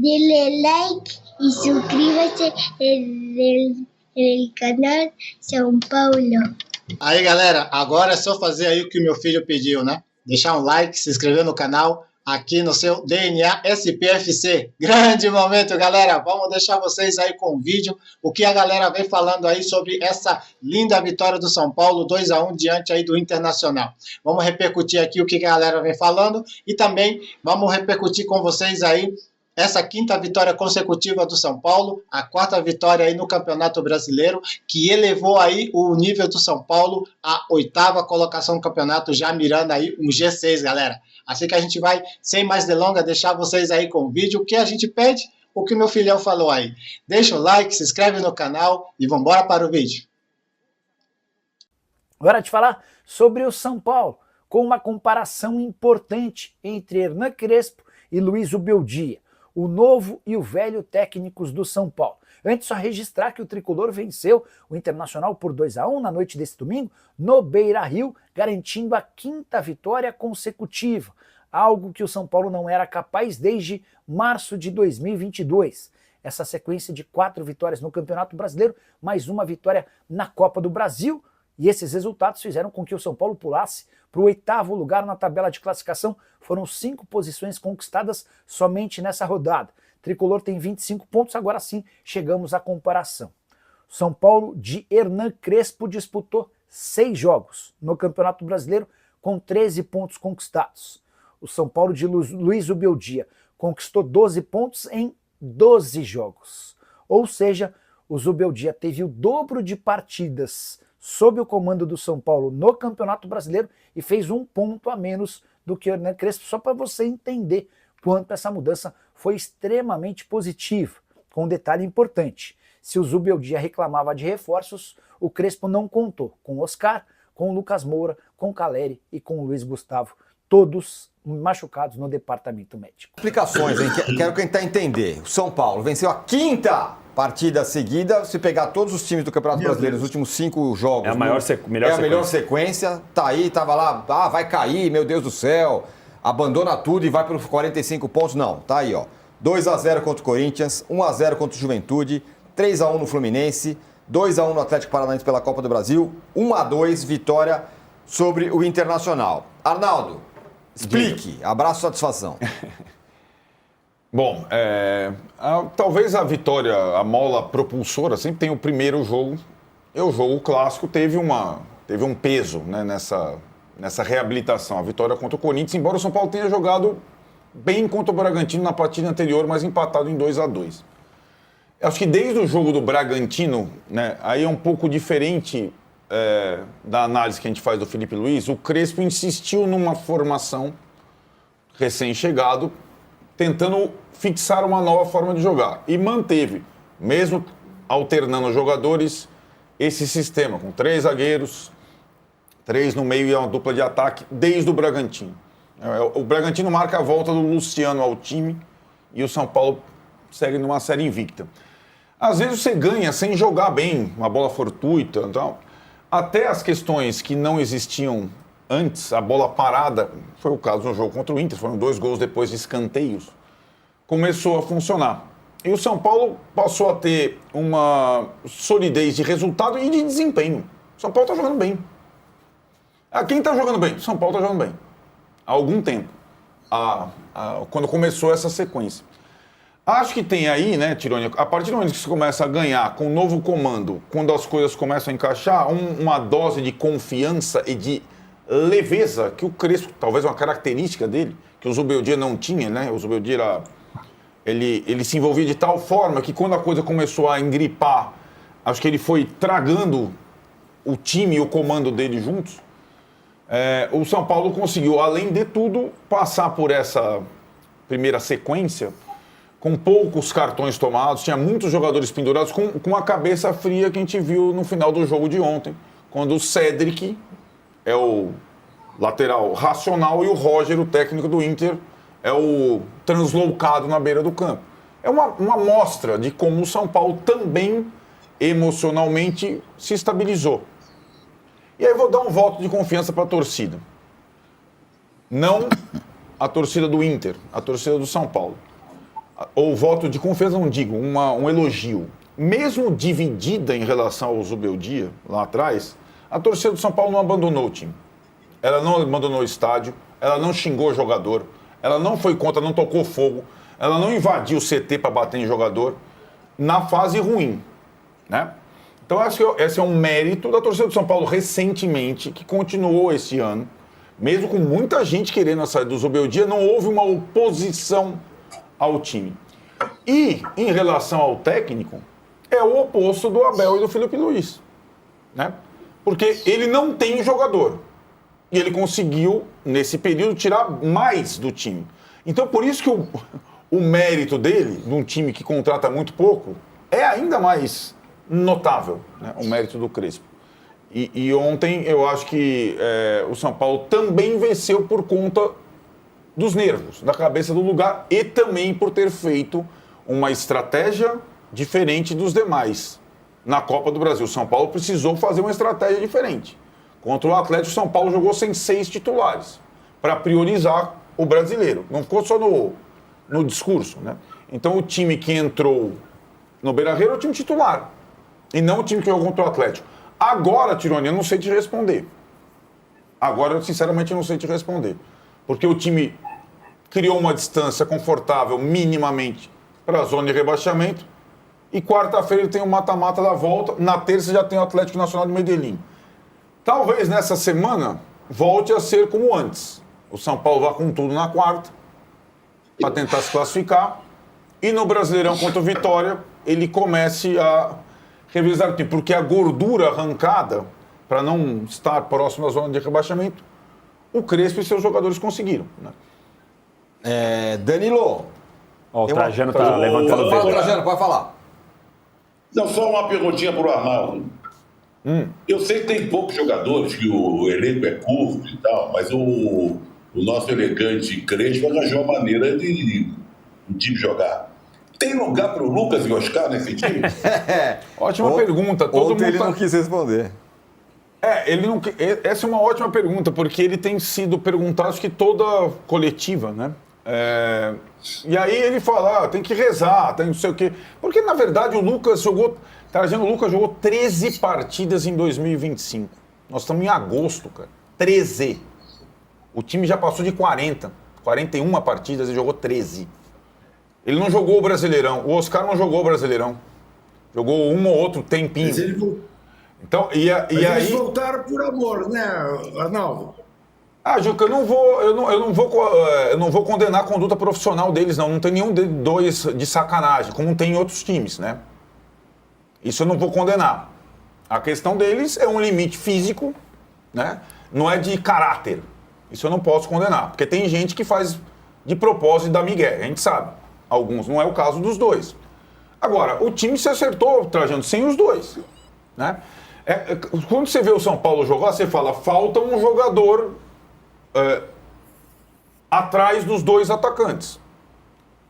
dele like y suscríbase en el canal São Paulo. Aí, galera, agora é só fazer aí o que o meu filho pediu, né? Deixar um like, se inscrever no canal, aqui no seu DNA SPFC. Grande momento, galera. Vamos deixar vocês aí com o vídeo, o que a galera vem falando aí sobre essa linda vitória do São Paulo, 2-1 diante aí do Internacional. Vamos repercutir aqui o que a galera vem falando e também vamos repercutir com vocês aí essa quinta vitória consecutiva do São Paulo, a quarta vitória aí no Campeonato Brasileiro, que elevou aí o nível do São Paulo à 8ª colocação no campeonato, já mirando aí um G6, galera. Assim que a gente vai, sem mais delongas, deixar vocês aí com o vídeo. O que a gente pede? O que meu filhão falou aí. Deixa o like, se inscreve no canal e vamos embora para o vídeo. Agora te falar sobre o São Paulo, com uma comparação importante entre Hernan Crespo e Luiz Ubeldia, o novo e o velho técnicos do São Paulo. Antes, só registrar que o tricolor venceu o Internacional por 2-1 na noite desse domingo no Beira-Rio, garantindo a quinta vitória consecutiva, algo que o São Paulo não era capaz desde março de 2022. Essa sequência de 4 vitórias no Campeonato Brasileiro, mais uma vitória na Copa do Brasil, e esses resultados fizeram com que o São Paulo pulasse para o 8º lugar na tabela de classificação. Foram 5 posições conquistadas somente nessa rodada. Tricolor tem 25 pontos, agora sim chegamos à comparação. São Paulo de Hernan Crespo disputou 6 jogos no Campeonato Brasileiro com 13 pontos conquistados. O São Paulo de Luiz Ubeldia conquistou 12 pontos em 12 jogos. Ou seja, o Ubeldia teve o dobro de partidas sob o comando do São Paulo no Campeonato Brasileiro e fez 1 ponto a menos do que o Hernan Crespo, só para você entender quanto essa mudança foi extremamente positiva. Com um detalhe importante: se o Ubeldia reclamava de reforços, o Crespo não contou com o Oscar, com o Lucas Moura, com o Caleri e com o Luiz Gustavo, todos machucados no departamento médico. Explicações, hein? Quero tentar entender. O São Paulo venceu a quinta partida seguida. Se pegar todos os times do Campeonato Brasileiro nos últimos 5 jogos, é a melhor sequência. Tá aí, tava lá, vai cair, meu Deus do céu. Abandona tudo e vai para os 45 pontos. Não, tá aí, ó. 2-0 contra o Corinthians, 1-0 contra o Juventude, 3-1 no Fluminense, 2-1 no Atlético Paranaense pela Copa do Brasil, 1-2 vitória sobre o Internacional. Arnaldo, explique. Abraço, satisfação. Bom, talvez a vitória, a mola propulsora, sempre tem o primeiro jogo. E o jogo clássico teve um peso, né, nessa reabilitação. A vitória contra o Corinthians, embora o São Paulo tenha jogado bem contra o Bragantino na partida anterior, mas empatado em 2-2. Acho que desde o jogo do Bragantino, né, aí é um pouco diferente da análise que a gente faz do Felipe Luiz. O Crespo insistiu numa formação recém-chegado, tentando fixar uma nova forma de jogar. E manteve, mesmo alternando jogadores, esse sistema, com 3 zagueiros, 3 no meio e uma dupla de ataque, desde o Bragantino. O Bragantino marca a volta do Luciano ao time e o São Paulo segue numa série invicta. Às vezes você ganha sem jogar bem, uma bola fortuita. Então, até as questões que não existiam antes, a bola parada, foi o caso no jogo contra o Inter, foram 2 gols depois de escanteios, começou a funcionar. E o São Paulo passou a ter uma solidez de resultado e de desempenho. O São Paulo está jogando bem. Quem está jogando bem? O São Paulo está jogando bem. Há algum tempo. Quando começou essa sequência. Acho que tem aí, né, Tironi, a partir do momento que você começa a ganhar com um novo comando, quando as coisas começam a encaixar, uma dose de confiança e de leveza que o Crespo, talvez uma característica dele, que o Ubeldia não tinha, né? O Ubeldia ele se envolvia de tal forma que quando a coisa começou a engripar, acho que ele foi tragando o time e o comando dele juntos. O São Paulo conseguiu, além de tudo, passar por essa primeira sequência com poucos cartões tomados, tinha muitos jogadores pendurados, com a cabeça fria que a gente viu no final do jogo de ontem, quando o Cédric é o lateral racional e o Roger, o técnico do Inter, é o translocado na beira do campo. É uma mostra de como o São Paulo também emocionalmente se estabilizou. E aí eu vou dar um voto de confiança para a torcida. Não a torcida do Inter, a torcida do São Paulo. ou voto de confiança, não digo, um elogio. Mesmo dividida em relação ao Zubeldia, lá atrás, a torcida do São Paulo não abandonou o time. Ela não abandonou o estádio, ela não xingou o jogador, ela não foi contra, não tocou fogo, ela não invadiu o CT para bater em jogador na fase ruim, né? Então, acho que esse é um mérito da torcida do São Paulo recentemente, que continuou esse ano, mesmo com muita gente querendo a saída do Zubeldia, não houve uma oposição ao time. E, em relação ao técnico, é o oposto do Abel e do Felipe Luiz, né? Porque ele não tem jogador. E ele conseguiu, nesse período, tirar mais do time. Então, por isso que o mérito dele, num time que contrata muito pouco, é ainda mais notável, né? O mérito do Crespo. E ontem, eu acho que o São Paulo também venceu por conta dos nervos, da cabeça do lugar, e também por ter feito uma estratégia diferente dos demais na Copa do Brasil. O São Paulo precisou fazer uma estratégia diferente. Contra o Atlético, o São Paulo jogou sem 6 titulares, para priorizar o brasileiro. Não ficou só no discurso, né? Então, o time que entrou no Beira-Rio é o time titular, e não o time que jogou contra o Atlético. Agora, Tironi, eu não sei te responder. Agora, eu sinceramente não sei te responder. Porque o time criou uma distância confortável, minimamente, para a zona de rebaixamento. E quarta-feira tem o mata-mata da volta. Na terça já tem o Atlético Nacional de Medellín. Talvez nessa semana volte a ser como antes. O São Paulo vá com tudo na quarta, para tentar se classificar. E no Brasileirão contra o Vitória, ele comece a revisar o time. Porque a gordura arrancada, para não estar próximo da zona de rebaixamento, o Crespo e seus jogadores conseguiram, né? Danilo. Ó, o Trajano tá levantando o Fala, dedo. Trajano, pode falar. Não, só uma perguntinha para o Arnaldo. Eu sei que tem poucos jogadores, que o elenco é curto e tal, mas o nosso elegante Crespo arranjou uma maneira de o time jogar. Tem lugar para o Lucas e Oscar nesse time? Ótima pergunta. Todo Ontem mundo ele não quis responder. ele não. Essa é uma ótima pergunta, porque ele tem sido perguntado, acho que toda coletiva, né? E aí ele fala, tem que rezar, tem não sei o quê. Porque, na verdade, o Lucas jogou 13 partidas em 2025. Nós estamos em agosto, cara. 13. O time já passou de 41 partidas e jogou 13. Ele não jogou o Brasileirão. O Oscar não jogou o Brasileirão. Jogou um ou outro tempinho. Mas Então, e aí... eles voltaram por amor, né, Arnaldo? Juca, eu não vou condenar a conduta profissional deles, não. Não tem nenhum dois de sacanagem, como tem em outros times, né? Isso eu não vou condenar. A questão deles é um limite físico, né? Não é de caráter. Isso eu não posso condenar, porque tem gente que faz de propósito da migué, a gente sabe. Alguns, não é o caso dos dois. Agora, o time se acertou, Trajano, sem os dois, né? Quando você vê o São Paulo jogar, você fala, falta um jogador atrás dos dois atacantes.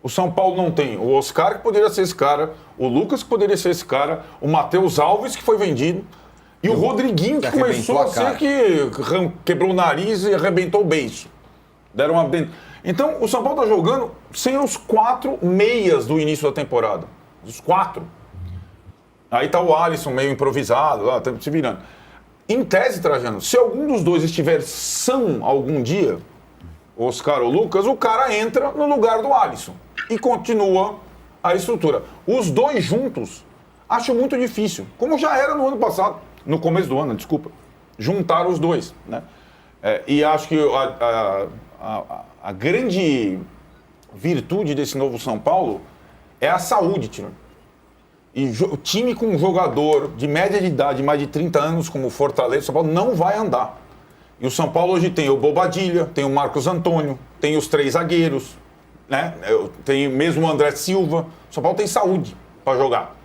O São Paulo não tem o Oscar, que poderia ser esse cara, o Lucas, que poderia ser esse cara, o Matheus Alves, que foi vendido, e o Rodriguinho, que começou a ser que quebrou o nariz e arrebentou o beiço. Deram uma... Então, o São Paulo está jogando sem os 4 meias do início da temporada. Os 4. Aí tá o Alisson meio improvisado, lá, tá se virando. Em tese, Trajano, se algum dos dois estiver são algum dia, Oscar ou Lucas, o cara entra no lugar do Alisson e continua a estrutura. Os dois juntos, acho muito difícil. Como já era no ano passado, no começo do ano, desculpa, juntar os dois, né? E acho que a grande virtude desse novo São Paulo é a saúde, Tino. E time com um jogador de média de idade, mais de 30 anos, como o Fortaleza, o São Paulo não vai andar. E o São Paulo hoje tem o Bobadilha, tem o Marcos Antônio, tem os 3 zagueiros, né? Tem mesmo o André Silva. O São Paulo tem saúde para jogar.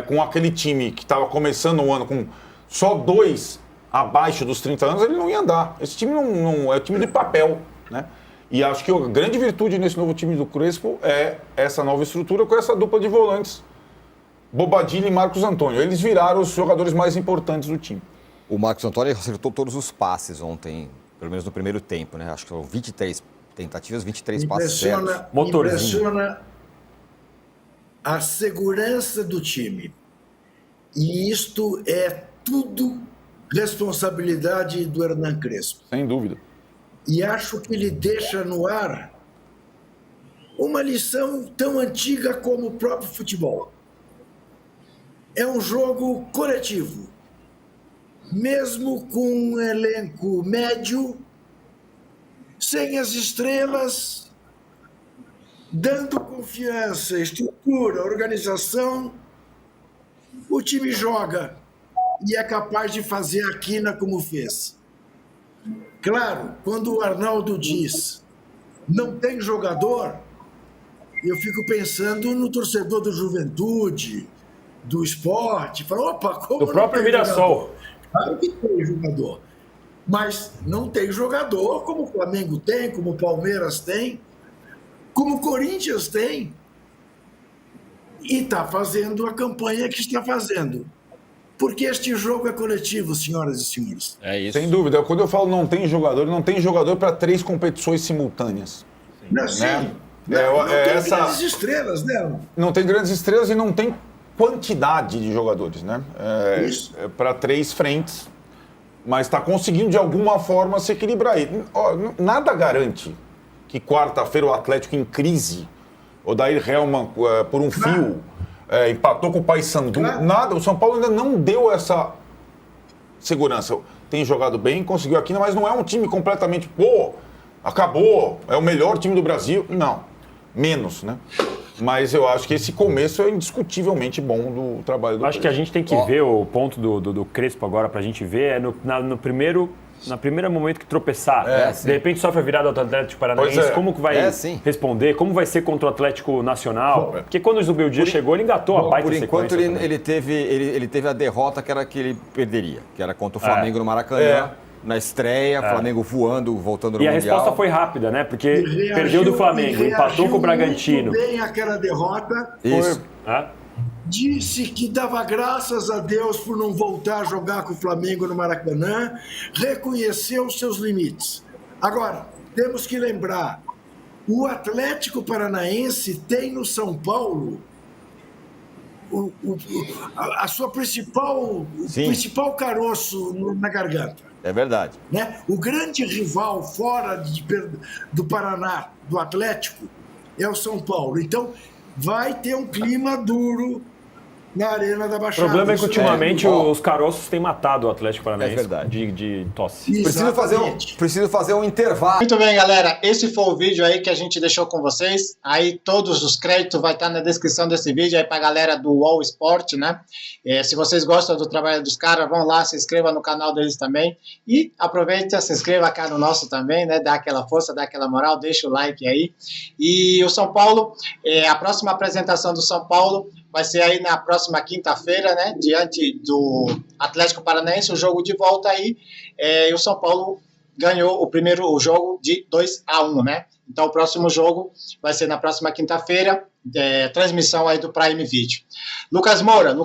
Com aquele time que estava começando o ano com só 2 abaixo dos 30 anos, ele não ia andar. Esse time não é time de papel, né? E acho que a grande virtude nesse novo time do Crespo é essa nova estrutura com essa dupla de volantes, Bobadilha e Marcos Antônio. Eles viraram os jogadores mais importantes do time. O Marcos Antônio acertou todos os passes ontem, pelo menos no primeiro tempo, né? Acho que foram 23 tentativas, 23 passes certos. a segurança do time. E isto é tudo responsabilidade do Hernan Crespo. Sem dúvida. E acho que ele deixa no ar uma lição tão antiga como o próprio futebol. É um jogo coletivo. Mesmo com um elenco médio, sem as estrelas, dando confiança, estrutura, organização, o time joga e é capaz de fazer a quina como fez. Claro, quando o Arnaldo diz não tem jogador, eu fico pensando no torcedor do Juventude, do Sport, fala, opa, como Do próprio Mirassol. Claro que tem jogador, mas não tem jogador como o Flamengo tem, como o Palmeiras tem, como o Corinthians tem, e está fazendo a campanha que está fazendo. Porque este jogo é coletivo, senhoras e senhores. É isso. Sem dúvida. Quando eu falo não tem jogador para 3 competições simultâneas. Não, sim. Né? Não tem essa... grandes estrelas, né? Não tem grandes estrelas e não tem quantidade de jogadores, né? Isso. Para 3 frentes, mas está conseguindo de alguma forma se equilibrar aí. Nada garante que quarta-feira o Atlético em crise, o Dair Helman por um fio, empatou com o Paysandu. Claro. Nada, o São Paulo ainda não deu essa segurança. Tem jogado bem, conseguiu aqui, mas não é um time completamente, acabou, é o melhor time do Brasil. Não, menos, né? Mas eu acho que esse começo é indiscutivelmente bom do trabalho do Acho que a gente tem que ver o ponto do Crespo agora pra gente ver, no primeiro momento que tropeçar. De repente sofre a virada do Atlético Paranaense, como que vai responder, como vai ser contra o Atlético Nacional? Porque quando o Zubeldia chegou, ele engatou a baita sequência. Por enquanto ele teve a derrota que ele perderia, que era contra o Flamengo no Maracanã. Na estreia, Flamengo voando, voltando no Mundial. E a resposta foi rápida, né? Porque perdeu do Flamengo, empatou com o Bragantino. Bem aquela derrota. Isso. Disse que dava graças a Deus por não voltar a jogar com o Flamengo no Maracanã, reconheceu os seus limites. Agora, temos que lembrar, o Atlético Paranaense tem no São Paulo a sua principal caroço na garganta. É verdade. Né? O grande rival fora do Paraná, do Atlético, é o São Paulo. Então, vai ter um clima duro na Arena da Baixada. O problema é que ultimamente os caroços têm matado o Atlético Paranaense de tosse. Preciso fazer um intervalo. Muito bem, galera. Esse foi o vídeo aí que a gente deixou com vocês. Aí todos os créditos vai estar na descrição desse vídeo aí pra galera do UOL Sport, né? Se vocês gostam do trabalho dos caras, vão lá, se inscreva no canal deles também. E aproveita, se inscreva cá no nosso também, né? Dá aquela força, dá aquela moral, deixa o like aí. E o São Paulo, a próxima apresentação do São Paulo vai ser aí na próxima quinta-feira, né? Diante do Atlético Paranaense, o jogo de volta aí. E o São Paulo ganhou o primeiro jogo de 2-1, né? Então o próximo jogo vai ser na próxima quinta-feira, transmissão aí do Prime Video. Lucas Moura,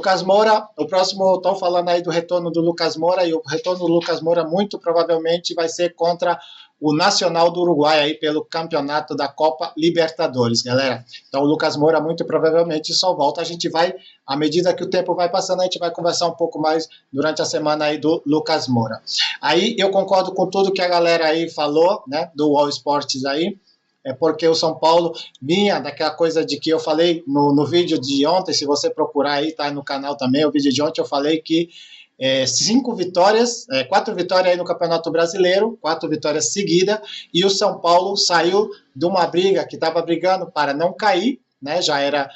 o próximo, estão falando aí do retorno do Lucas Moura, e o retorno do Lucas Moura muito provavelmente vai ser contra o Nacional do Uruguai aí pelo campeonato da Copa Libertadores, galera. Então o Lucas Moura muito provavelmente só volta. A gente vai, à medida que o tempo vai passando, a gente vai conversar um pouco mais durante a semana aí do Lucas Moura. Aí eu concordo com tudo que a galera aí falou, né, do All Sports aí, porque o São Paulo vinha daquela coisa de que eu falei no vídeo de ontem, se você procurar aí, tá aí no canal também, o vídeo de ontem eu falei que 4 vitórias aí no Campeonato Brasileiro, 4 vitórias seguidas, e o São Paulo saiu de uma briga que estava brigando para não cair, né? Já era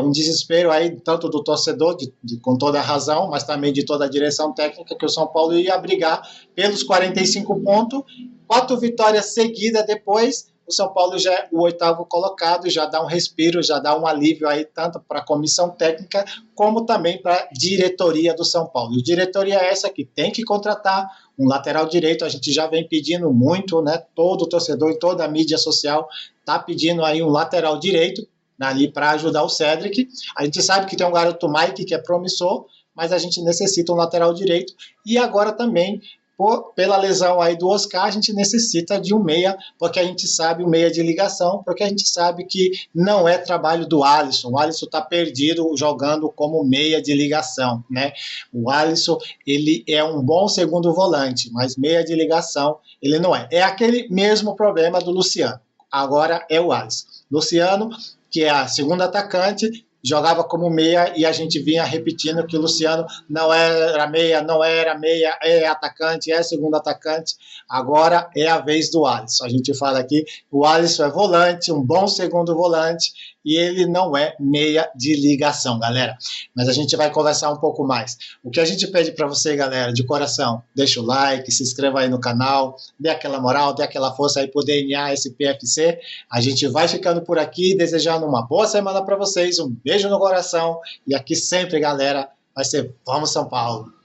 um desespero aí, tanto do torcedor, com toda a razão, mas também de toda a direção técnica, que o São Paulo ia brigar pelos 45 pontos, 4 vitórias seguidas depois. O São Paulo já é o 8º colocado, já dá um respiro, já dá um alívio aí, tanto para a comissão técnica, como também para a diretoria do São Paulo. E diretoria é essa que tem que contratar um lateral direito, a gente já vem pedindo muito, né? Todo torcedor e toda a mídia social está pedindo aí um lateral direito ali para ajudar o Cédric. A gente sabe que tem um garoto Mike que é promissor, mas a gente necessita um lateral direito. E agora também pela lesão aí do Oscar, a gente necessita de um meia, porque a gente sabe, um meia de ligação, porque a gente sabe que não é trabalho do Alisson. O Alisson está perdido jogando como meia de ligação, né? O Alisson, ele é um bom segundo volante, mas meia de ligação ele não é. É aquele mesmo problema do Luciano. Agora é o Alisson. Luciano, que é a segunda atacante, jogava como meia e a gente vinha repetindo que o Luciano não era meia, é atacante, é segundo atacante. Agora é a vez do Alisson. A gente fala aqui, o Alisson é volante, um bom segundo volante, e ele não é meia de ligação, galera. Mas a gente vai conversar um pouco mais. O que a gente pede para você, galera, de coração, deixa o like, se inscreva aí no canal, dê aquela moral, dê aquela força aí pro DNA SPFC. A gente vai ficando por aqui, desejando uma boa semana para vocês, um beijo no coração, e aqui sempre, galera, vai ser Vamos São Paulo!